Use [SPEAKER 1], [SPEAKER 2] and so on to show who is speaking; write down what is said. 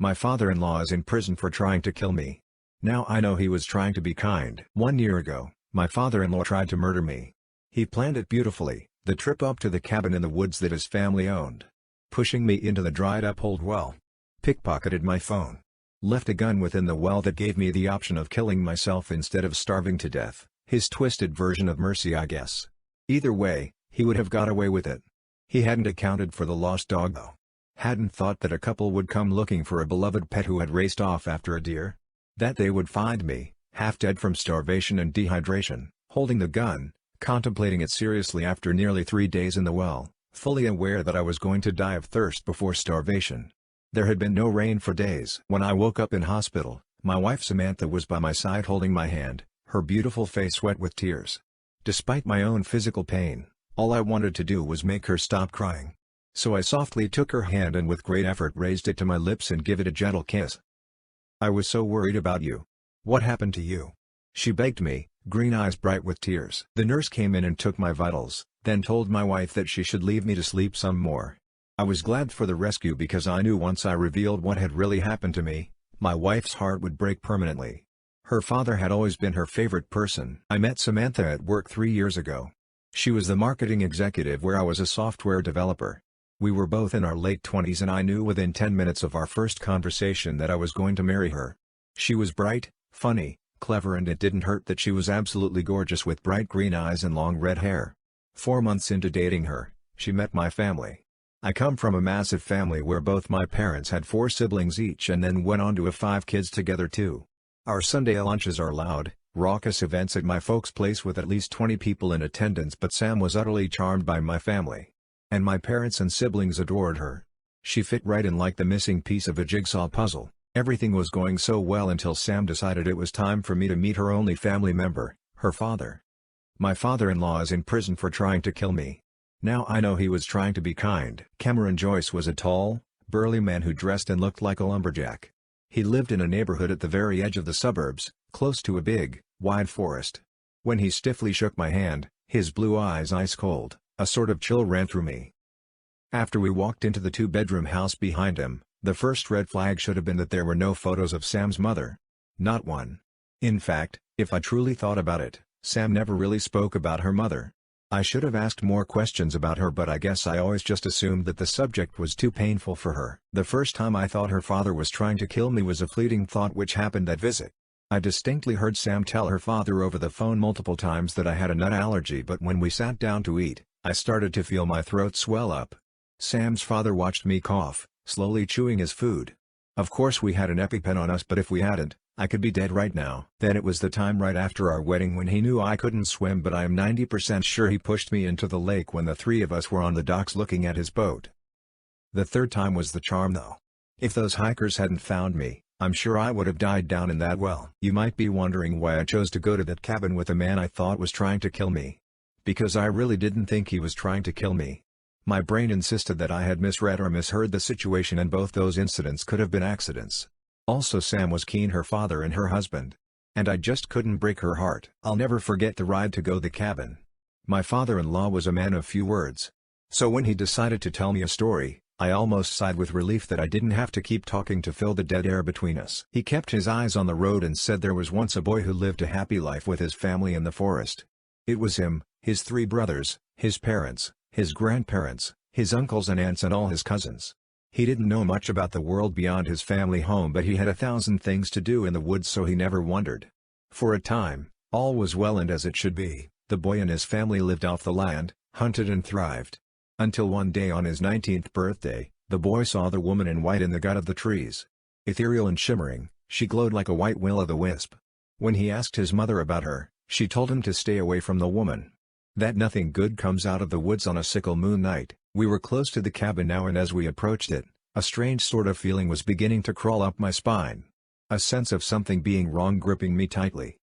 [SPEAKER 1] My father-in-law is in prison for trying to kill me. Now I know he was trying to be kind. 1 year ago, my father-in-law tried to murder me. He planned it beautifully, the trip up to the cabin in the woods that his family owned. Pushing me into the dried-up old well. Pickpocketed my phone. Left a gun within the well that gave me the option of killing myself instead of starving to death. His twisted version of mercy, I guess. Either way, he would have got away with it. He hadn't accounted for the lost dog though. Hadn't thought that a couple would come looking for a beloved pet who had raced off after a deer. That they would find me, half dead from starvation and dehydration, holding the gun, contemplating it seriously after nearly 3 days in the well, fully aware that I was going to die of thirst before starvation. There had been no rain for days. When I woke up in hospital, my wife Samantha was by my side holding my hand, her beautiful face wet with tears. Despite my own physical pain, all I wanted to do was make her stop crying. So I softly took her hand and with great effort raised it to my lips and give it a gentle kiss. "I was so worried about you. What happened to you?" she begged me, green eyes bright with tears. The nurse came in and took my vitals, then told my wife that she should leave me to sleep some more. I was glad for the rescue because I knew once I revealed what had really happened to me, my wife's heart would break permanently. Her father had always been her favorite person. I met Samantha at work 3 years ago. She was the marketing executive where I was a software developer. We were both in our late 20s and I knew within 10 minutes of our first conversation that I was going to marry her. She was bright, funny, clever, and it didn't hurt that she was absolutely gorgeous with bright green eyes and long red hair. 4 months into dating her, she met my family. I come from a massive family where both my parents had 4 siblings each and then went on to have 5 kids together too. Our Sunday lunches are loud, raucous events at my folks' place with at least 20 people in attendance, but Sam was utterly charmed by my family. And my parents and siblings adored her. She fit right in like the missing piece of a jigsaw puzzle. Everything was going so well until Sam decided it was time for me to meet her only family member, her father. My father-in-law is in prison for trying to kill me. Now I know he was trying to be kind. Cameron Joyce was a tall, burly man who dressed and looked like a lumberjack. He lived in a neighborhood at the very edge of the suburbs, close to a big, wide forest. When he stiffly shook my hand, his blue eyes ice cold, a sort of chill ran through me. After we walked into the 2-bedroom house behind him, the first red flag should have been that there were no photos of Sam's mother. Not one. In fact, if I truly thought about it, Sam never really spoke about her mother. I should have asked more questions about her, but I guess I always just assumed that the subject was too painful for her. The first time I thought her father was trying to kill me was a fleeting thought which happened that visit. I distinctly heard Sam tell her father over the phone multiple times that I had a nut allergy, but when we sat down to eat, I started to feel my throat swell up. Sam's father watched me cough, slowly chewing his food. Of course we had an EpiPen on us, but if we hadn't, I could be dead right now. Then it was the time right after our wedding when he knew I couldn't swim, but I am 90% sure he pushed me into the lake when the 3 of us were on the docks looking at his boat. The third time was the charm though. If those hikers hadn't found me, I'm sure I would have died down in that well. You might be wondering why I chose to go to that cabin with a man I thought was trying to kill me. Because I really didn't think he was trying to kill me. My brain insisted that I had misread or misheard the situation, and both those incidents could have been accidents. Also, Sam was Keen, her father and her husband. And I just couldn't break her heart. I'll never forget the ride to go the cabin. My father-in-law was a man of few words. So when he decided to tell me a story, I almost sighed with relief that I didn't have to keep talking to fill the dead air between us. He kept his eyes on the road and said there was once a boy who lived a happy life with his family in the forest. It was him, his 3 brothers, his parents, his grandparents, his uncles and aunts and all his cousins. He didn't know much about the world beyond his family home, but he had 1,000 things to do in the woods, so he never wondered. For a time, all was well and as it should be. The boy and his family lived off the land, hunted and thrived. Until one day on his 19th birthday, the boy saw the woman in white in the gut of the trees. Ethereal and shimmering, she glowed like a white will-o'-the-wisp. When he asked his mother about her, she told him to stay away from the woman. That nothing good comes out of the woods on a sickle moon night. We were close to the cabin now, and as we approached it, a strange sort of feeling was beginning to crawl up my spine. A sense of something being wrong gripping me tightly.